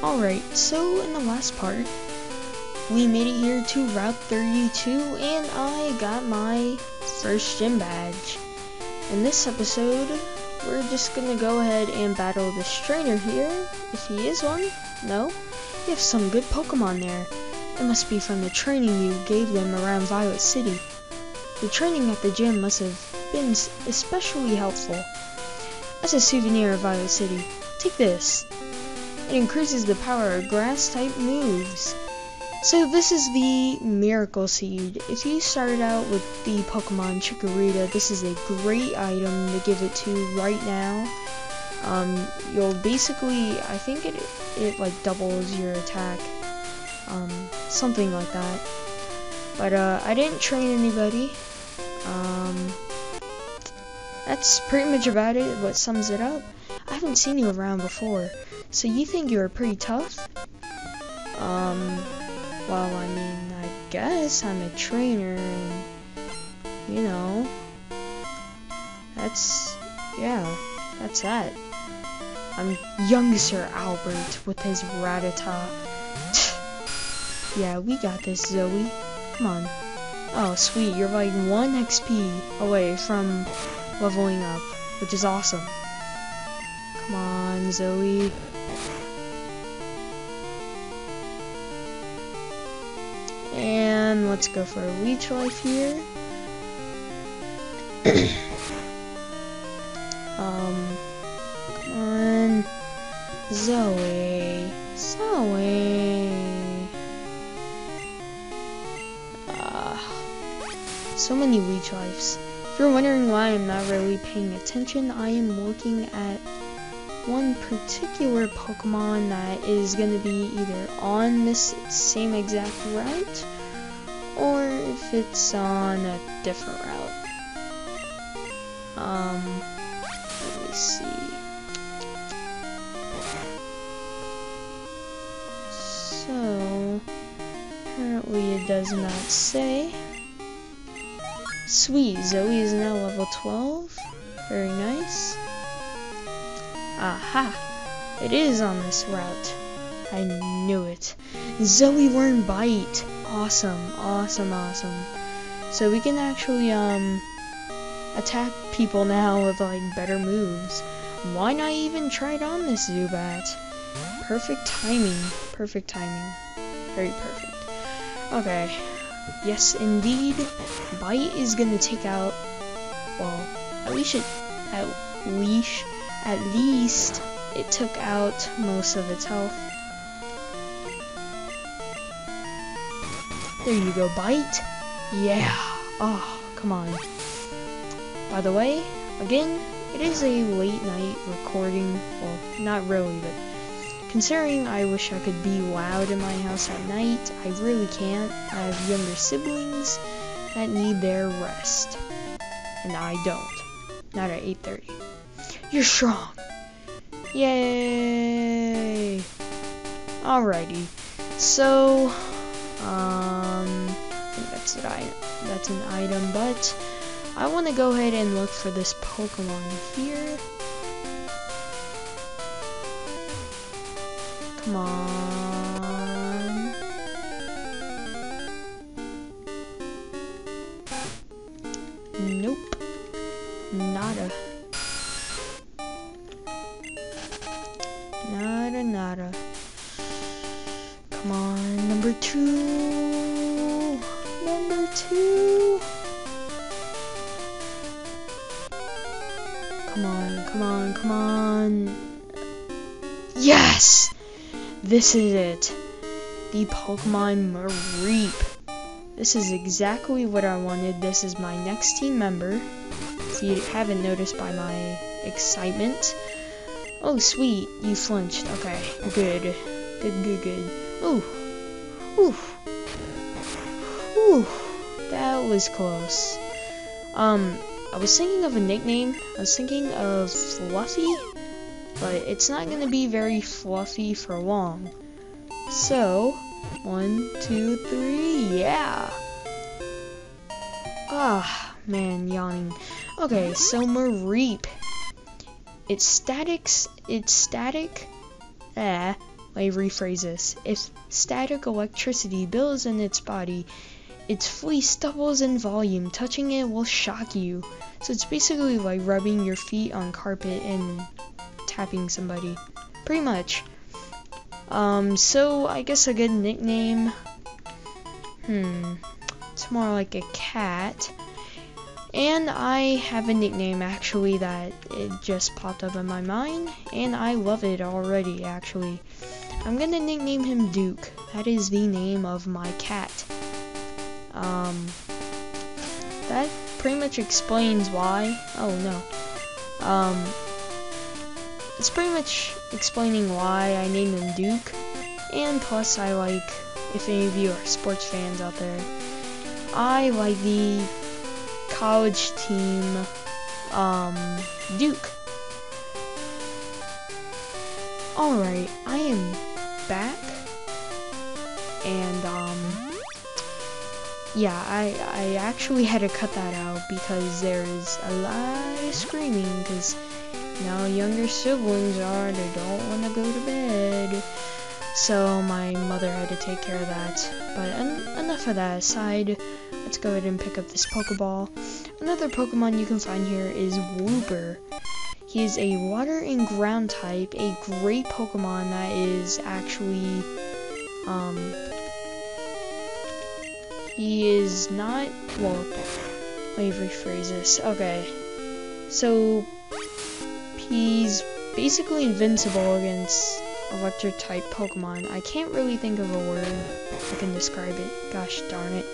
Alright, so in the last part, we made it here to Route 32, and I got my first gym badge. In this episode, we're just gonna go ahead and battle this trainer here, if he is one. No? You have some good Pokemon there. It must be from the training you gave them around Violet City. The training at the gym must have been especially helpful. As a souvenir of Violet City, take this. It increases the power of grass-type moves. So this is the Miracle Seed. If you started out with the Pokemon Chikorita, this is a great item to give it to right now. You'll basically, I think it like doubles your attack, something like that. But I didn't train anybody. That's pretty much about it. What sums it up? I haven't seen you around before, so you think you're pretty tough? Well, I mean, I guess I'm a trainer, and, you know, that's that. I'm young Sir Albert with his Rattata. Yeah, we got this, Zoe. Come on. Oh, sweet, you're like 1 XP away from leveling up, which is awesome. Come on, Zoe. And let's go for a leech life here. Come on, Zoe. So many leech lives. If you're wondering why I'm not really paying attention, I am looking at one particular Pokemon that is going to be either on this same exact route, or if it's on a different route. Let me see. So, apparently it does not say. Sweet, Zoe is now level 12. Very nice. Aha! It is on this route. I knew it. Zoe learned Bite. Awesome. So we can actually attack people now with like better moves. Why not even try it on this Zubat? Perfect timing. Very perfect. Okay. Yes, indeed. Bite is gonna take out. Well, at least it took out most of its health. There you go, Bite. Yeah. Oh, come on. By the way, again, it is a late night recording. Well, not really, but considering I wish I could be loud in my house at night, I really can't. I have younger siblings that need their rest, and I don't. Not at 8:30. You're strong. Yay! Alrighty. So, I think that's an item, but I want to go ahead and look for this Pokemon here. Come on. Nope. Nada. Nada. Come on, number 2. Come on. Yes! This is it. The Pokemon Mareep. This is exactly what I wanted. This is my next team member. If you haven't noticed by my excitement. Oh, sweet. You flinched. Okay. Good. Ooh. That was close. I was thinking of a nickname. I was thinking of Fluffy, but it's not gonna be very fluffy for long. So, 1, 2, 3, yeah! Ah, man, yawning. Okay, so Mareep. It's static. Wait let me rephrase this. If static electricity builds in its body, its fleece doubles in volume. Touching it will shock you. So it's basically like rubbing your feet on carpet and tapping somebody. Pretty much. So I guess a good nickname. It's more like a cat. And I have a nickname actually that it just popped up in my mind, and I love it already actually. I'm gonna nickname him Duke. That is the name of my cat. That pretty much explains why. Oh no. It's pretty much explaining why I named him Duke. And plus I like, if any of you are sports fans out there, I like the college team Duke. Alright, I am back, and yeah, I actually had to cut that out because there's a lot of screaming, because now younger siblings they don't want to go to bed, so my mother had to take care of that. But enough of that aside, let's go ahead and pick up this Pokeball. Another Pokemon you can find here is Wooper. He is a water and ground type, a great Pokemon that is actually, he is not, well, let me rephrase this. Okay, so he's basically invincible against electric type Pokemon. I can't really think of a word that can describe it. Gosh darn it.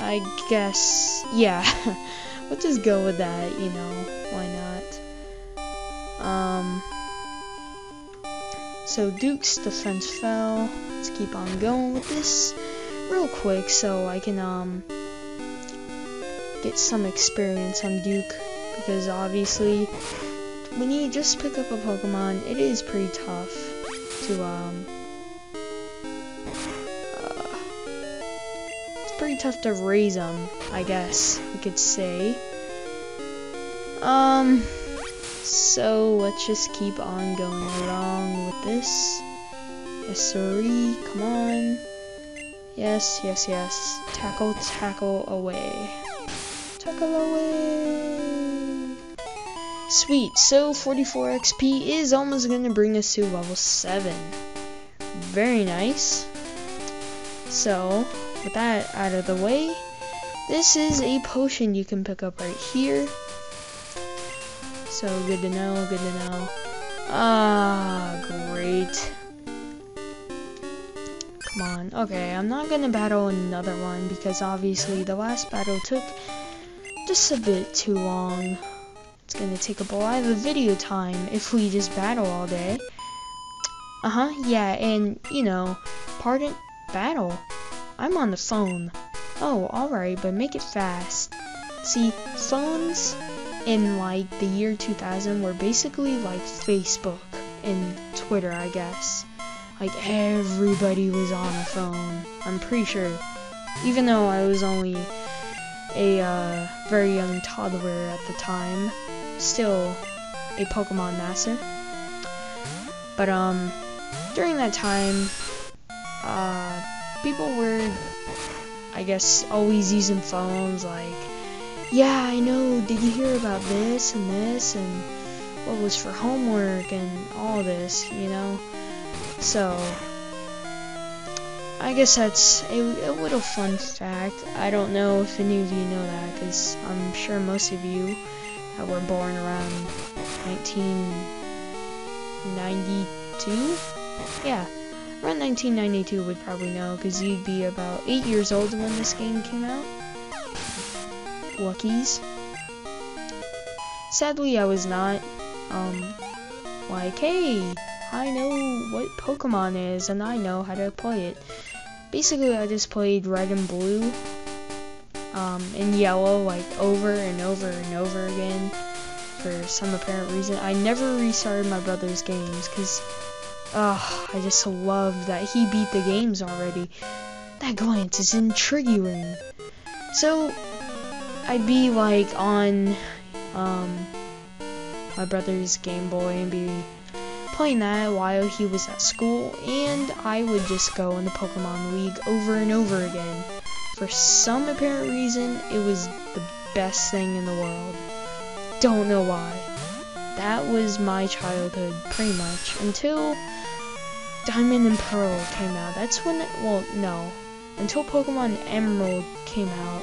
I guess, yeah. Let's just go with that, you know, why not? So Duke's defense fell. Let's keep on going with this real quick so I can, get some experience on Duke, because obviously, when you just pick up a Pokemon, it is pretty tough to, pretty tough to raise them, I guess you could say. So let's just keep on going along with this. Yes, sirree, come on. Yes, yes, yes. Tackle, tackle away. Tackle away. Sweet, so 44 XP is almost gonna bring us to level 7. Very nice. So, with that out of the way, this is a potion you can pick up right here. So good to know, good to know. Ah, great. Come on. Okay, I'm not gonna battle another one because obviously the last battle took just a bit too long. It's gonna take up a lot of the video time if we just battle all day. Yeah, and you know, pardon, battle. I'm on the phone. Oh, alright, but make it fast. See, phones in like the year 2000 were basically like Facebook and Twitter, I guess. Like everybody was on a phone, I'm pretty sure. Even though I was only a very young toddler at the time, still a Pokemon master. But during that time, people were, I guess, always using phones, like, yeah, I know, did you hear about this and what was for homework and all this, you know? So, I guess that's a little fun fact. I don't know if any of you know that, because I'm sure most of you that were born around 1992? Yeah. Around 1992 would probably know, because you'd be about 8 years old when this game came out. Luckies. Sadly, I was not. Like, hey, I know what Pokemon is, and I know how to play it. Basically, I just played Red and Blue, and Yellow, like, over and over and over again, for some apparent reason. I never restarted my brother's games, because I just love that he beat the games already. That glance is intriguing. So, I'd be like on my brother's Game Boy and be playing that while he was at school, and I would just go in the Pokemon League over and over again. For some apparent reason, it was the best thing in the world. Don't know why. That was my childhood, pretty much, until Diamond and Pearl came out. That's when, until Pokemon Emerald came out.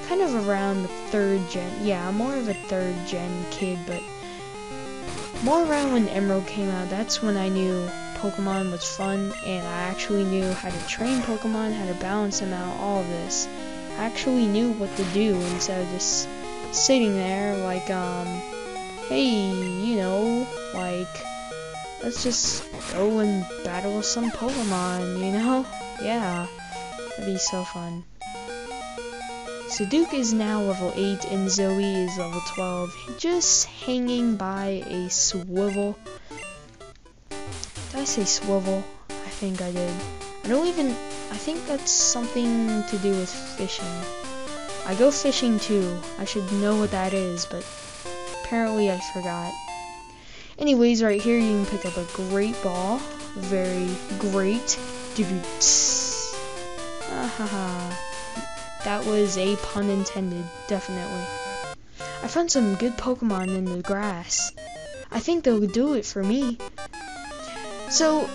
Kind of around the 3rd gen. Yeah, I'm more of a 3rd gen kid, but more around when Emerald came out. That's when I knew Pokemon was fun, and I actually knew how to train Pokemon, how to balance them out, all of this. I actually knew what to do instead of just sitting there like, hey, let's just go and battle some Pokemon, Yeah, that'd be so fun. So Duke is now level 8 and Zoe is level 12, just hanging by a swivel. Did I say swivel? I think I did. I think that's something to do with fishing. I go fishing too. I should know what that is, but apparently I forgot. Anyways, right here you can pick up a great ball. Very great. That was a pun intended, definitely. I found some good Pokemon in the grass. I think they'll do it for me. So,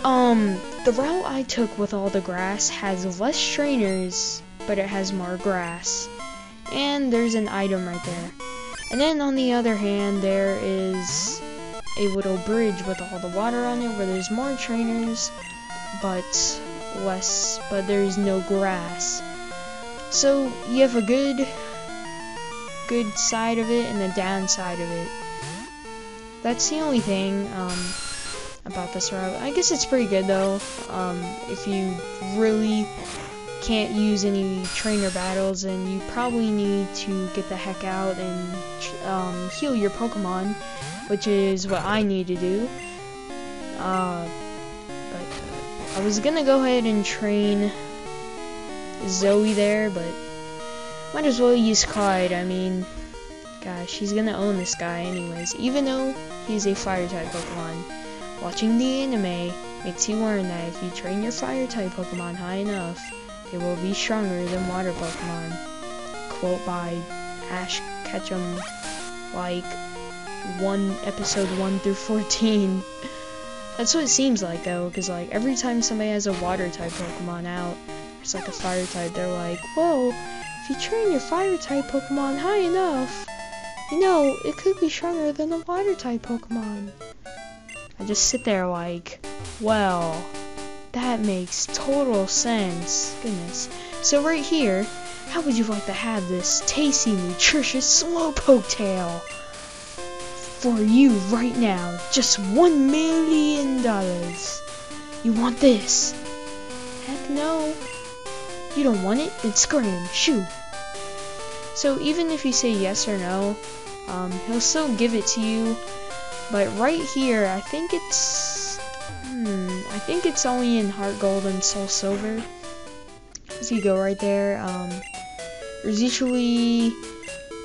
the route I took with all the grass has less trainers, but it has more grass. And there's an item right there. And then on the other hand, there is a little bridge with all the water on it where there's more trainers, but there's no grass. So you have a good side of it and the downside of it. That's the only thing about this route. I guess it's pretty good though. If you really can't use any trainer battles, and you probably need to get the heck out and heal your Pokemon, which is what I need to do. But I was gonna go ahead and train Zoe there, but might as well use Clyde. I mean, gosh, he's gonna own this guy anyways, even though he's a fire-type Pokemon. Watching the anime makes you learn that if you train your fire-type Pokemon high enough, they will be stronger than water Pokemon. Quote by Ash Ketchum, like episode 1 through 14. That's what it seems like though, because like every time somebody has a water-type Pokemon out, it's like a fire-type, they're like, whoa, if you train your fire-type Pokemon high enough, it could be stronger than a water-type Pokemon. I just sit there like, well, that makes total sense. Goodness. So right here, how would you like to have this tasty, nutritious Slowpoke tail for you right now? Just $1 million. You want this? Heck no. You don't want it? Then scram, shoo. So even if you say yes or no, he'll still give it to you. But right here, I think it's only in Heart Gold and Soul Silver. If you go right there, there's usually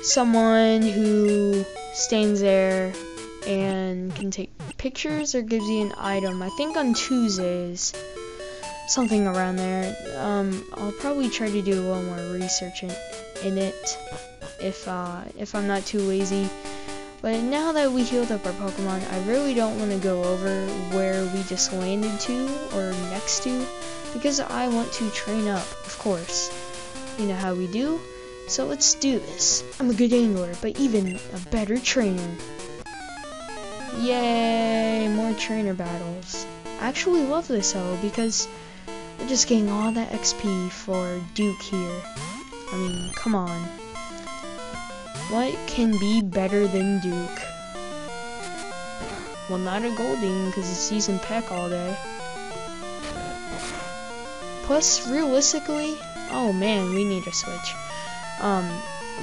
someone who stands there and can take pictures or gives you an item. I think on Tuesdays, something around there. I'll probably try to do a little more research in it if I'm not too lazy. But now that we healed up our Pokemon, I really don't want to go over where we just landed to or next to, because I want to train up, of course. You know how we do? So let's do this. I'm a good angler, but even a better trainer. Yay, more trainer battles. I actually love this though, because we're just getting all that XP for Duke here. I mean, come on. What can be better than Duke? Well, not a Goldeen, because it's using Peck all day. Plus, realistically, oh man, we need a switch.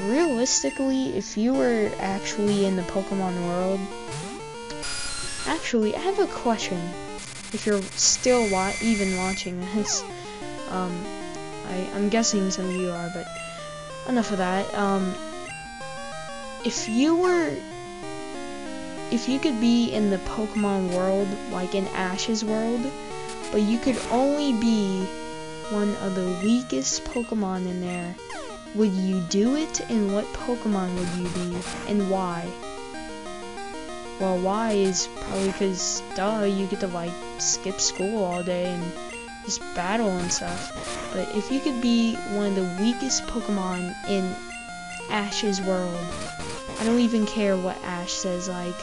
Realistically, if you were actually in the Pokemon world, actually, I have a question. If you're still even watching this, I'm guessing some of you are, but enough of that. If you were if you could be in the Pokemon world, like in Ash's world, but you could only be one of the weakest Pokemon in there, would you do it, and what Pokemon would you be, and why? Well, why is probably because, duh, you get to, like, skip school all day and just battle and stuff. But if you could be one of the weakest Pokemon in Ash's world, I don't even care what Ash says, like,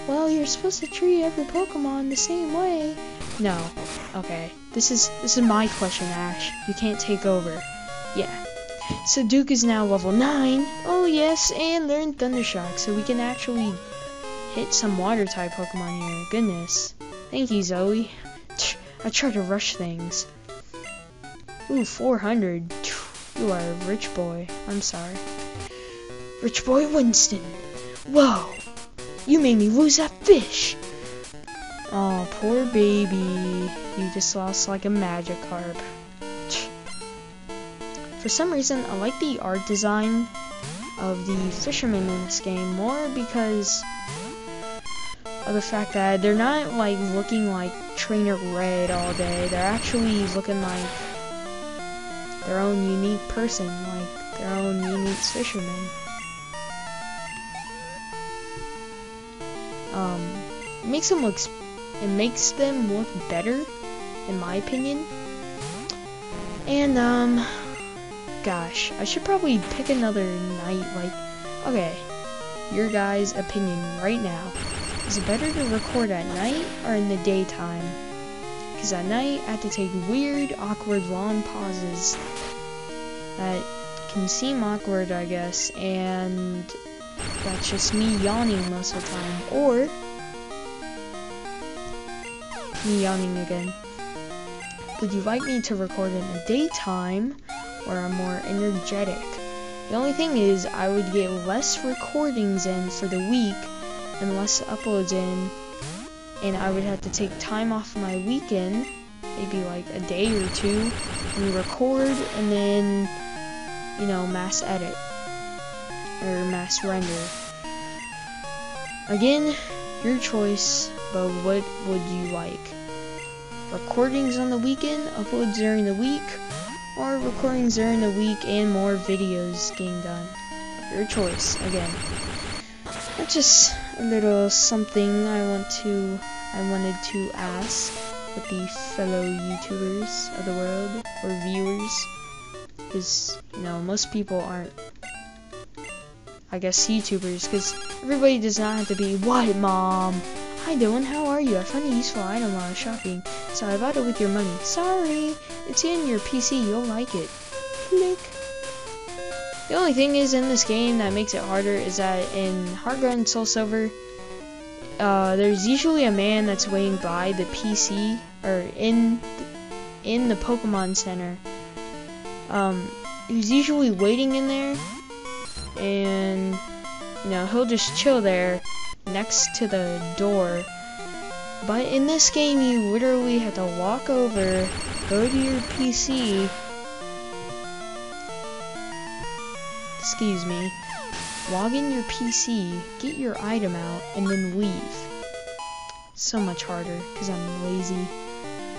well, you're supposed to treat every Pokemon the same way. No. Okay. This is my question, Ash. You can't take over. Yeah. So Duke is now level 9. Oh yes, and learn Thundershock, so we can actually hit some water type Pokemon here. Goodness. Thank you, Zoe. I try to rush things. Ooh, 400. You are a rich boy. I'm sorry. Rich boy Winston. Whoa. You made me lose that fish. Oh, poor baby. You just lost like a Magikarp. For some reason, I like the art design of the fishermen in this game more because of the fact that they're not like looking like Trainer Red all day. They're actually looking like their own unique person, like their own unique fisherman. It makes them look better, in my opinion. And gosh, I should probably pick another night. Like, okay, your guys' opinion right now. Is it better to record at night or in the daytime? Because at night, I have to take weird, awkward, long pauses that can seem awkward, I guess, and that's just me yawning most of the time, or me yawning again. Would you like me to record in the daytime where I'm more energetic? The only thing is, I would get less recordings in for the week and less uploads in, and I would have to take time off my weekend, maybe like a day or two, and record, and then, you know, mass edit or mass render. Again, your choice, but what would you like? Recordings on the weekend, uploads during the week, or recordings during the week and more videos getting done? Your choice, again. That's just a little something I wanted to ask with the fellow YouTubers of the world, or viewers, because, you know, most people aren't, I guess, YouTubers, because everybody does not have to be, what, Mom? Hi, Dylan, how are you? I found a useful item while I was shopping, so I bought it with your money. Sorry, it's in your PC, you'll like it. Click. The only thing is in this game that makes it harder is that in Heart Gold and Soul Silver, there's usually a man that's waiting by the PC, or in the Pokemon Center. He's usually waiting in there, and, you know, he'll just chill there next to the door. But in this game, you literally have to walk over, go to your PC, excuse me, log in your PC, get your item out, and then leave. So much harder, because I'm lazy.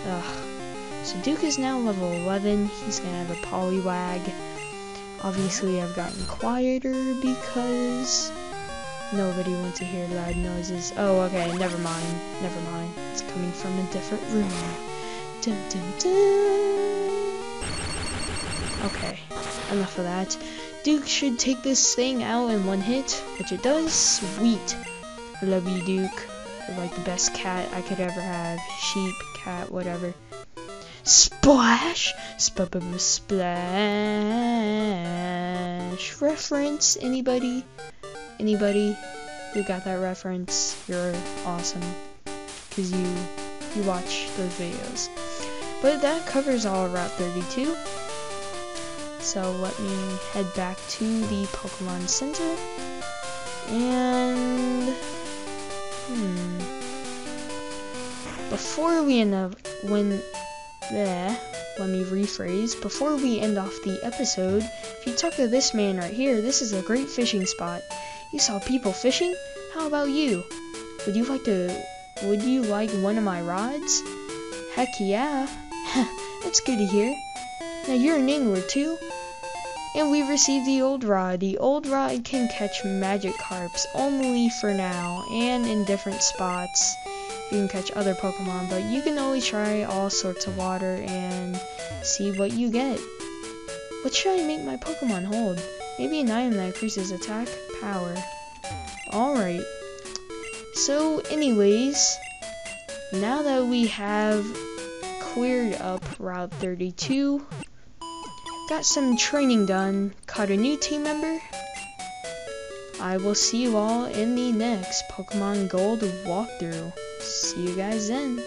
Ugh. So Duke is now level 11, he's gonna have a Poliwag. Obviously I've gotten quieter because nobody wants to hear loud noises. Oh, okay, never mind. It's coming from a different room. Dun, dun, dun. Okay, enough of that. Duke should take this thing out in one hit, which it does. Sweet. I love you, Duke. You're like the best cat I could ever have. Sheep, cat, whatever. Splash! Splash! Reference? Anybody? Anybody who got that reference? You're awesome. Because you watch those videos. But that covers all of Route 32. So let me head back to the Pokemon Center. And before we end up let me rephrase. Before we end off the episode, if you talk to this man right here, this is a great fishing spot. You saw people fishing? How about you? Would you like one of my rods? Heck yeah. That's good to hear. Now you're an angler too? And we received the old rod. The old rod can catch magic carps only for now and in different spots. You can catch other Pokemon, but you can always try all sorts of water and see what you get. What should I make my Pokemon hold? Maybe an item that increases attack power. Alright. So anyways, now that we have cleared up Route 32, got some training done, caught a new team member, I will see you all in the next Pokemon Gold walkthrough. See you guys then.